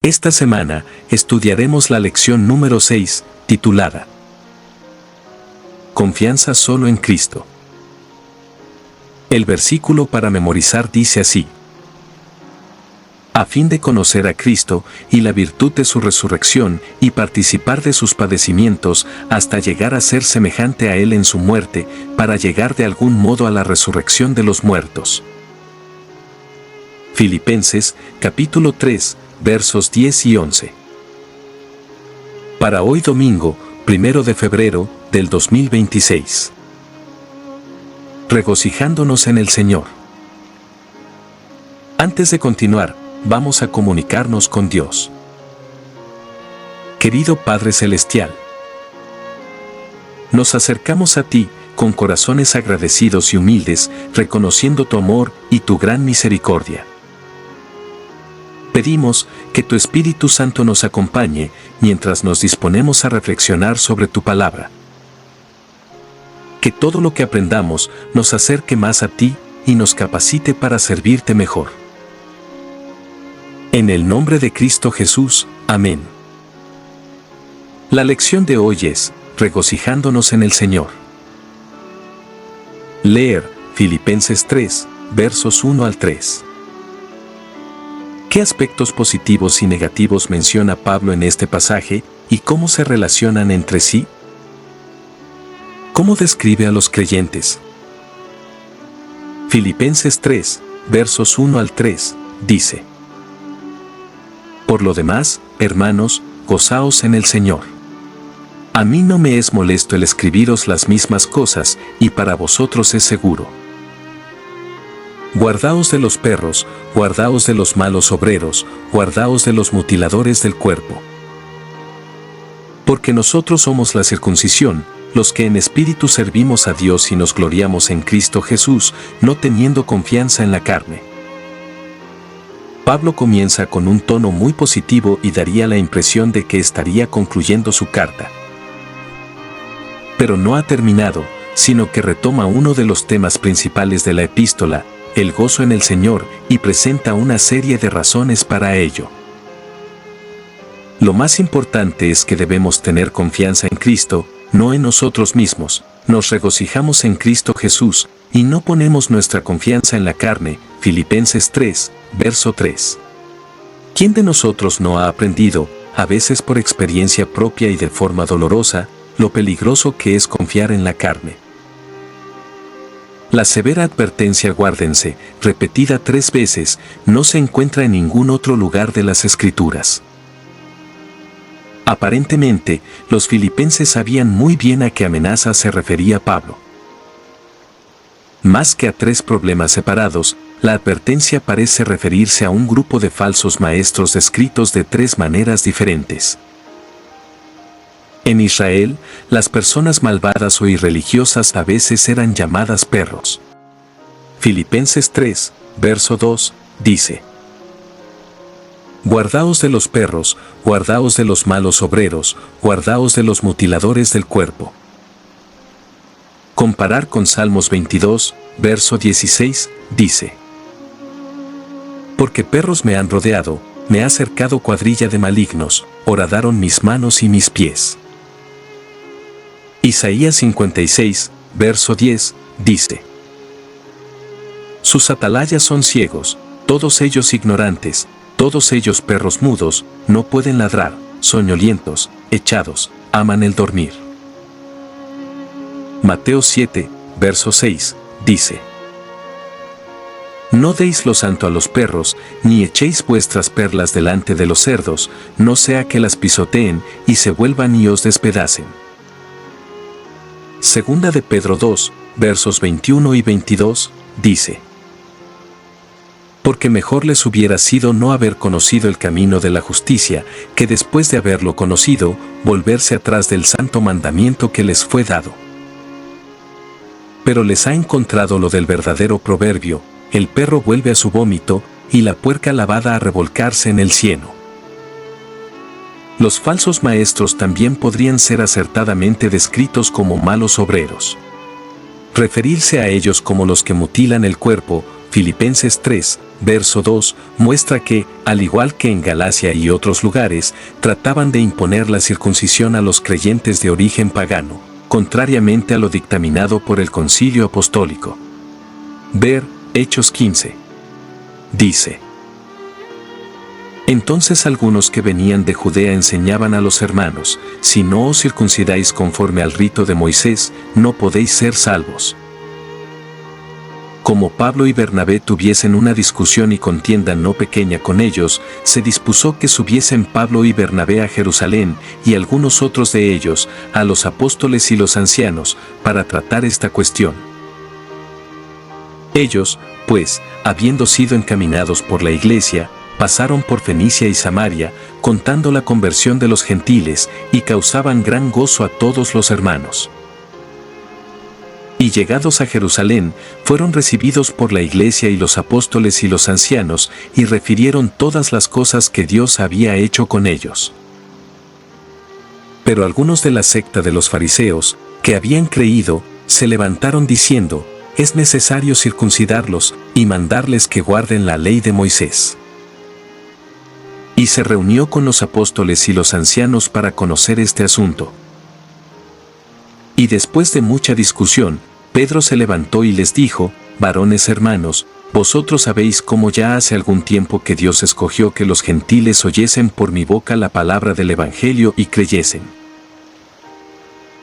Esta semana estudiaremos la lección número 6, titulada Confianza solo en Cristo. El versículo para memorizar dice así: a fin de conocer a Cristo y la virtud de su resurrección y participar de sus padecimientos hasta llegar a ser semejante a Él en su muerte, para llegar de algún modo a la resurrección de los muertos. Filipenses, capítulo 3, versos 10 y 11. Para hoy domingo, 1 de febrero del 2026. Regocijándonos en el Señor. Antes de continuar, vamos a comunicarnos con Dios. Querido Padre Celestial, nos acercamos a ti con corazones agradecidos y humildes, reconociendo tu amor y tu gran misericordia. Pedimos que tu Espíritu Santo nos acompañe mientras nos disponemos a reflexionar sobre tu palabra. Que todo lo que aprendamos nos acerque más a ti y nos capacite para servirte mejor. En el nombre de Cristo Jesús, amén. La lección de hoy es, regocijándonos en el Señor. Leer, Filipenses 3, versos 1 al 3. ¿Qué aspectos positivos y negativos menciona Pablo en este pasaje y cómo se relacionan entre sí? ¿Cómo describe a los creyentes? Filipenses 3, versos 1 al 3, dice: por lo demás, hermanos, gozaos en el Señor. A mí no me es molesto el escribiros las mismas cosas, y para vosotros es seguro. Guardaos de los perros, guardaos de los malos obreros, guardaos de los mutiladores del cuerpo. Porque nosotros somos la circuncisión, los que en espíritu servimos a Dios y nos gloriamos en Cristo Jesús, no teniendo confianza en la carne. Pablo comienza con un tono muy positivo y daría la impresión de que estaría concluyendo su carta. Pero no ha terminado, sino que retoma uno de los temas principales de la epístola, el gozo en el Señor, y presenta una serie de razones para ello. Lo más importante es que debemos tener confianza en Cristo, no en nosotros mismos. Nos regocijamos en Cristo Jesús, y no ponemos nuestra confianza en la carne. Filipenses 3, verso 3. ¿Quién de nosotros no ha aprendido, a veces por experiencia propia y de forma dolorosa, lo peligroso que es confiar en la carne? La severa advertencia guárdense, repetida 3 veces, no se encuentra en ningún otro lugar de las Escrituras. Aparentemente, los filipenses sabían muy bien a qué amenaza se refería Pablo. Más que a 3 problemas separados, la advertencia parece referirse a un grupo de falsos maestros descritos de 3 maneras diferentes. En Israel, las personas malvadas o irreligiosas a veces eran llamadas perros. Filipenses 3, verso 2, dice: guardaos de los perros, guardaos de los malos obreros, guardaos de los mutiladores del cuerpo. Comparar con Salmos 22, verso 16, dice: porque perros me han rodeado, me ha cercado cuadrilla de malignos, horadaron mis manos y mis pies. Isaías 56, verso 10, dice: sus atalayas son ciegos, todos ellos ignorantes, todos ellos perros mudos, no pueden ladrar, soñolientos, echados, aman el dormir. Mateo 7, verso 6, dice: no deis lo santo a los perros, ni echéis vuestras perlas delante de los cerdos, no sea que las pisoteen y se vuelvan y os despedacen. Segunda de Pedro 2, versos 21 y 22, dice: porque mejor les hubiera sido no haber conocido el camino de la justicia, que después de haberlo conocido, volverse atrás del santo mandamiento que les fue dado. Pero les ha encontrado lo del verdadero proverbio: el perro vuelve a su vómito, y la puerca lavada a revolcarse en el cieno. Los falsos maestros también podrían ser acertadamente descritos como malos obreros. Referirse a ellos como los que mutilan el cuerpo, Filipenses 3, verso 2, muestra que, al igual que en Galacia y otros lugares, trataban de imponer la circuncisión a los creyentes de origen pagano, contrariamente a lo dictaminado por el Concilio Apostólico. Ver Hechos 15. Dice: entonces algunos que venían de Judea enseñaban a los hermanos: si no os circuncidáis conforme al rito de Moisés, no podéis ser salvos. Como Pablo y Bernabé tuviesen una discusión y contienda no pequeña con ellos, se dispuso que subiesen Pablo y Bernabé a Jerusalén, y algunos otros de ellos, a los apóstoles y los ancianos, para tratar esta cuestión. Ellos, pues, habiendo sido encaminados por la iglesia, pasaron por Fenicia y Samaria, contando la conversión de los gentiles, y causaban gran gozo a todos los hermanos. Y llegados a Jerusalén, fueron recibidos por la iglesia y los apóstoles y los ancianos, y refirieron todas las cosas que Dios había hecho con ellos. Pero algunos de la secta de los fariseos, que habían creído, se levantaron diciendo: es necesario circuncidarlos, y mandarles que guarden la ley de Moisés. Y se reunió con los apóstoles y los ancianos para conocer este asunto. Y después de mucha discusión, Pedro se levantó y les dijo: varones hermanos, vosotros sabéis cómo ya hace algún tiempo que Dios escogió que los gentiles oyesen por mi boca la palabra del Evangelio y creyesen.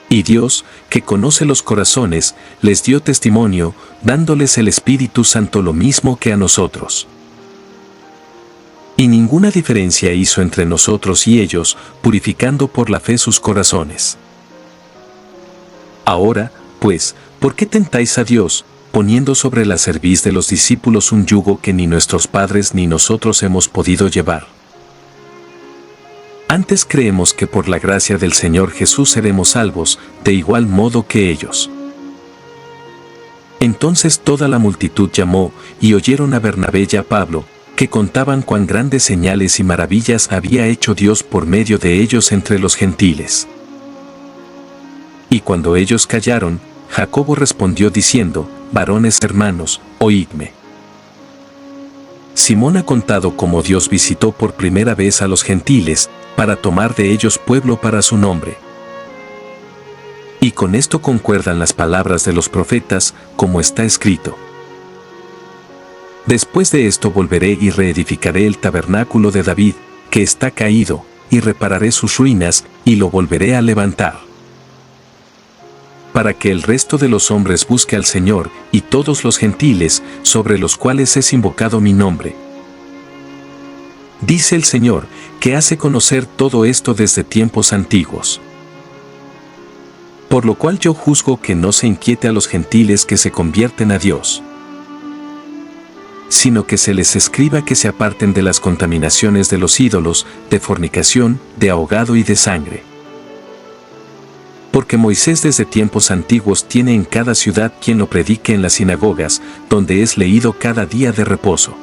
Y Dios, que conoce los corazones, les dio testimonio, dándoles el Espíritu Santo lo mismo que a nosotros. Y ninguna diferencia hizo entre nosotros y ellos, purificando por la fe sus corazones. Ahora, pues, ¿por qué tentáis a Dios, poniendo sobre la cerviz de los discípulos un yugo que ni nuestros padres ni nosotros hemos podido llevar? Antes creemos que por la gracia del Señor Jesús seremos salvos, de igual modo que ellos. Entonces toda la multitud llamó, y oyeron a Bernabé y a Pablo, que contaban cuán grandes señales y maravillas había hecho Dios por medio de ellos entre los gentiles. Y cuando ellos callaron, Jacobo respondió diciendo: varones hermanos, oídme. Simón ha contado cómo Dios visitó por primera vez a los gentiles, para tomar de ellos pueblo para su nombre. Y con esto concuerdan las palabras de los profetas, como está escrito: después de esto volveré y reedificaré el tabernáculo de David, que está caído, y repararé sus ruinas, y lo volveré a levantar. Para que el resto de los hombres busque al Señor, y todos los gentiles, sobre los cuales es invocado mi nombre. Dice el Señor, que hace conocer todo esto desde tiempos antiguos. Por lo cual yo juzgo que no se inquiete a los gentiles que se convierten a Dios, sino que se les escriba que se aparten de las contaminaciones de los ídolos, de fornicación, de ahogado y de sangre. Porque Moisés desde tiempos antiguos tiene en cada ciudad quien lo predique en las sinagogas, donde es leído cada día de reposo.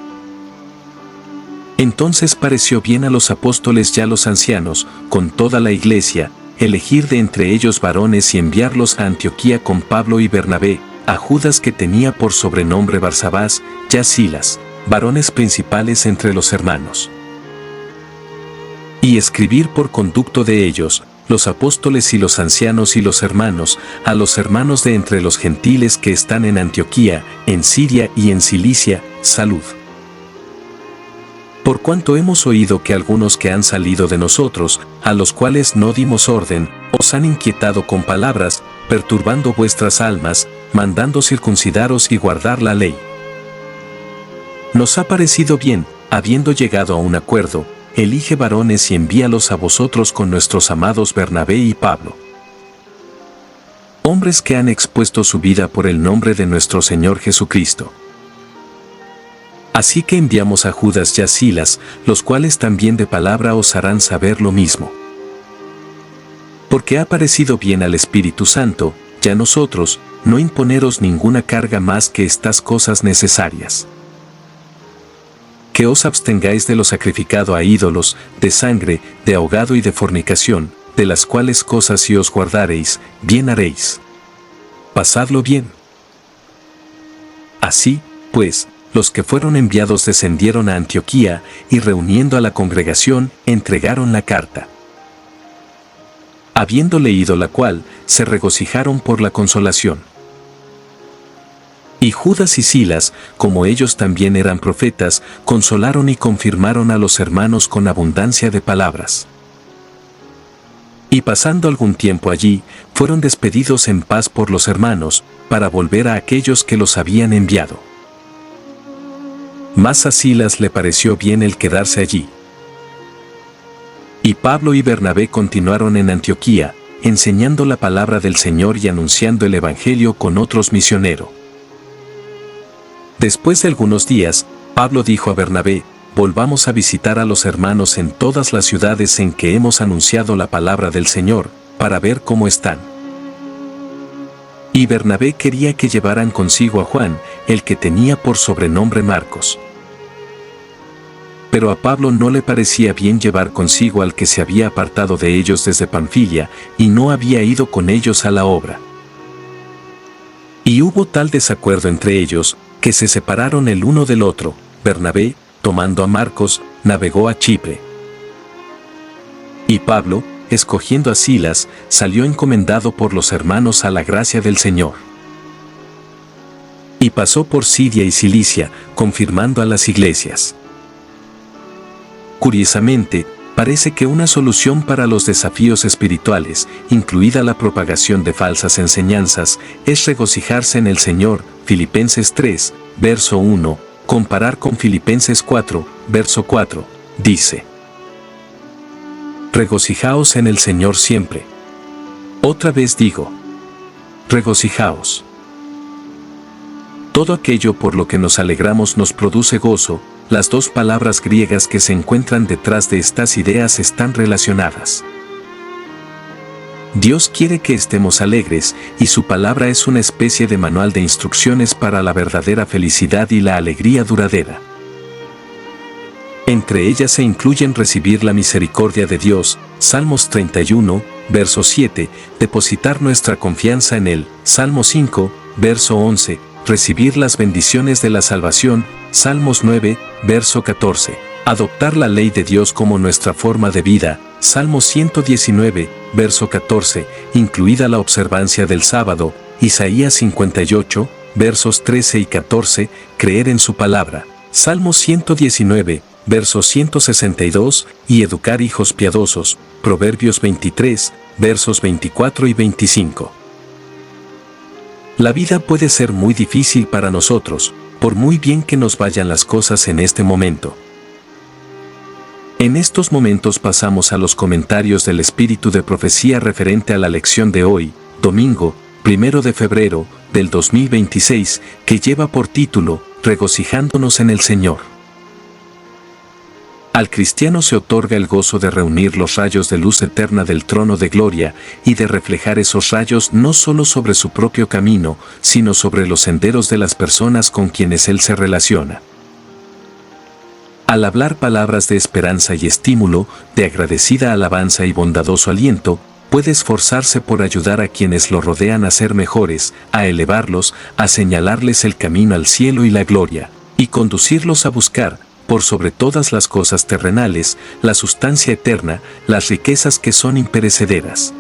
Entonces pareció bien a los apóstoles y a los ancianos, con toda la iglesia, elegir de entre ellos varones y enviarlos a Antioquía con Pablo y Bernabé, a Judas que tenía por sobrenombre Barsabás, y a Silas, varones principales entre los hermanos. Y escribir por conducto de ellos, los apóstoles y los ancianos y los hermanos, a los hermanos de entre los gentiles que están en Antioquía, en Siria y en Cilicia, salud. Por cuanto hemos oído que algunos que han salido de nosotros, a los cuales no dimos orden, os han inquietado con palabras, perturbando vuestras almas, mandando circuncidaros y guardar la ley. Nos ha parecido bien, habiendo llegado a un acuerdo, elige varones y envíalos a vosotros con nuestros amados Bernabé y Pablo. Hombres que han expuesto su vida por el nombre de nuestro Señor Jesucristo. Así que enviamos a Judas y a Silas, los cuales también de palabra os harán saber lo mismo. Porque ha parecido bien al Espíritu Santo, y a nosotros, no imponeros ninguna carga más que estas cosas necesarias. Que os abstengáis de lo sacrificado a ídolos, de sangre, de ahogado y de fornicación, de las cuales cosas si os guardareis, bien haréis. Pasadlo bien. Así, pues, los que fueron enviados descendieron a Antioquía y reuniendo a la congregación, entregaron la carta. Habiendo leído la cual, se regocijaron por la consolación. Y Judas y Silas, como ellos también eran profetas, consolaron y confirmaron a los hermanos con abundancia de palabras. Y pasando algún tiempo allí, fueron despedidos en paz por los hermanos, para volver a aquellos que los habían enviado. Mas a Silas le pareció bien el quedarse allí. Y Pablo y Bernabé continuaron en Antioquía, enseñando la palabra del Señor y anunciando el Evangelio con otros misioneros. Después de algunos días, Pablo dijo a Bernabé: volvamos a visitar a los hermanos en todas las ciudades en que hemos anunciado la palabra del Señor, para ver cómo están. Y Bernabé quería que llevaran consigo a Juan, el que tenía por sobrenombre Marcos. Pero a Pablo no le parecía bien llevar consigo al que se había apartado de ellos desde Panfilia, y no había ido con ellos a la obra. Y hubo tal desacuerdo entre ellos, que se separaron el uno del otro. Bernabé, tomando a Marcos, navegó a Chipre. Y Pablo, escogiendo a Silas, salió encomendado por los hermanos a la gracia del Señor. Y pasó por Siria y Cilicia, confirmando a las iglesias. Curiosamente, parece que una solución para los desafíos espirituales, incluida la propagación de falsas enseñanzas, es regocijarse en el Señor. Filipenses 3, verso 1, comparar con Filipenses 4, verso 4, dice: regocijaos en el Señor siempre. Otra vez digo: regocijaos. Todo aquello por lo que nos alegramos nos produce gozo. Las dos palabras griegas que se encuentran detrás de estas ideas están relacionadas. Dios quiere que estemos alegres, y su palabra es una especie de manual de instrucciones para la verdadera felicidad y la alegría duradera. Entre ellas se incluyen recibir la misericordia de Dios, Salmos 31, verso 7, depositar nuestra confianza en Él, Salmo 5, verso 11, recibir las bendiciones de la salvación, Salmos 9, verso 14, adoptar la ley de Dios como nuestra forma de vida, Salmos 119, verso 14, incluida la observancia del sábado, Isaías 58, versos 13 y 14, creer en su palabra, Salmos 119, verso 162, y educar hijos piadosos, Proverbios 23, versos 24 y 25. La vida puede ser muy difícil para nosotros, por muy bien que nos vayan las cosas en este momento. En estos momentos pasamos a los comentarios del espíritu de profecía referente a la lección de hoy, domingo, 1 de febrero, del 2026, que lleva por título, Regocijándonos en el Señor. Al cristiano se otorga el gozo de reunir los rayos de luz eterna del trono de gloria y de reflejar esos rayos no solo sobre su propio camino, sino sobre los senderos de las personas con quienes él se relaciona. Al hablar palabras de esperanza y estímulo, de agradecida alabanza y bondadoso aliento, puede esforzarse por ayudar a quienes lo rodean a ser mejores, a elevarlos, a señalarles el camino al cielo y la gloria, y conducirlos a buscar, por sobre todas las cosas terrenales, la sustancia eterna, las riquezas que son imperecederas.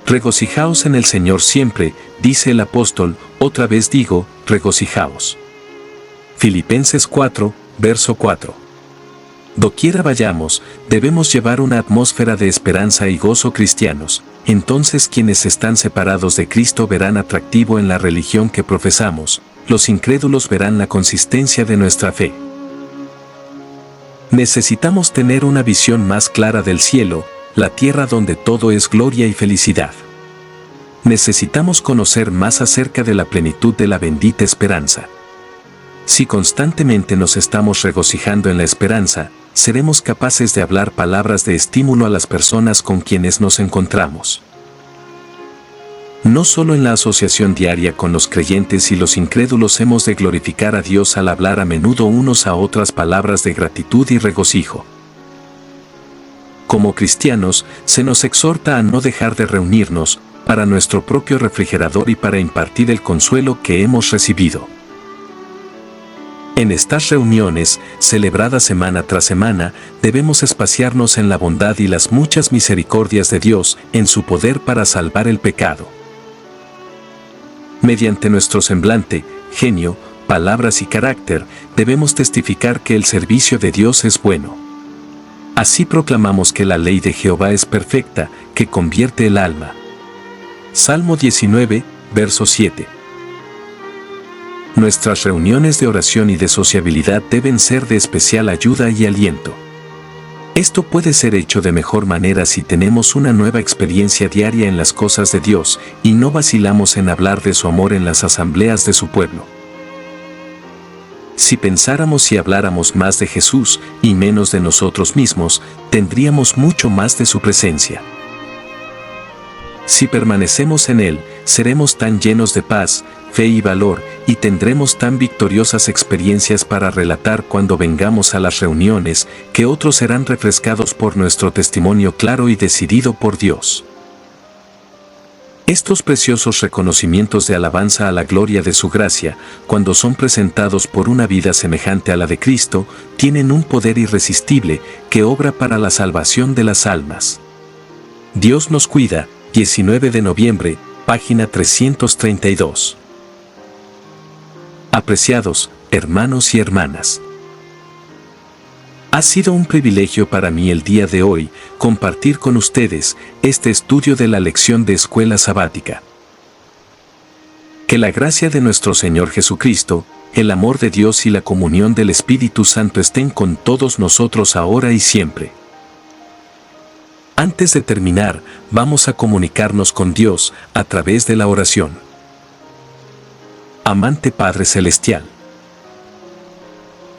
Regocijaos en el Señor siempre, dice el apóstol, otra vez digo, regocijaos. Filipenses 4, verso 4. Doquiera vayamos, debemos llevar una atmósfera de esperanza y gozo cristianos. Entonces quienes están separados de Cristo verán atractivo en la religión que profesamos. Los incrédulos verán la consistencia de nuestra fe. Necesitamos tener una visión más clara del cielo, la tierra donde todo es gloria y felicidad. Necesitamos conocer más acerca de la plenitud de la bendita esperanza. Si constantemente nos estamos regocijando en la esperanza, seremos capaces de hablar palabras de estímulo a las personas con quienes nos encontramos. No solo en la asociación diaria con los creyentes y los incrédulos hemos de glorificar a Dios al hablar a menudo unos a otras palabras de gratitud y regocijo. Como cristianos, se nos exhorta a no dejar de reunirnos, para nuestro propio refrigerador y para impartir el consuelo que hemos recibido. En estas reuniones, celebradas semana tras semana, debemos espaciarnos en la bondad y las muchas misericordias de Dios en su poder para salvar el pecado. Mediante nuestro semblante, genio, palabras y carácter, debemos testificar que el servicio de Dios es bueno. Así proclamamos que la ley de Jehová es perfecta, que convierte el alma. Salmo 19, verso 7. Nuestras reuniones de oración y de sociabilidad deben ser de especial ayuda y aliento. Esto puede ser hecho de mejor manera si tenemos una nueva experiencia diaria en las cosas de Dios y no vacilamos en hablar de su amor en las asambleas de su pueblo. Si pensáramos y habláramos más de Jesús y menos de nosotros mismos, tendríamos mucho más de su presencia. Si permanecemos en Él, seremos tan llenos de paz, fe y valor, y tendremos tan victoriosas experiencias para relatar cuando vengamos a las reuniones, que otros serán refrescados por nuestro testimonio claro y decidido por Dios. Estos preciosos reconocimientos de alabanza a la gloria de su gracia, cuando son presentados por una vida semejante a la de Cristo, tienen un poder irresistible que obra para la salvación de las almas. Dios nos cuida. 19 de noviembre, página 332. Apreciados hermanos y hermanas, ha sido un privilegio para mí el día de hoy compartir con ustedes este estudio de la lección de escuela sabática. Que la gracia de nuestro Señor Jesucristo, el amor de Dios y la comunión del Espíritu Santo estén con todos nosotros ahora y siempre. Antes de terminar, vamos a comunicarnos con Dios a través de la oración. Amante Padre Celestial,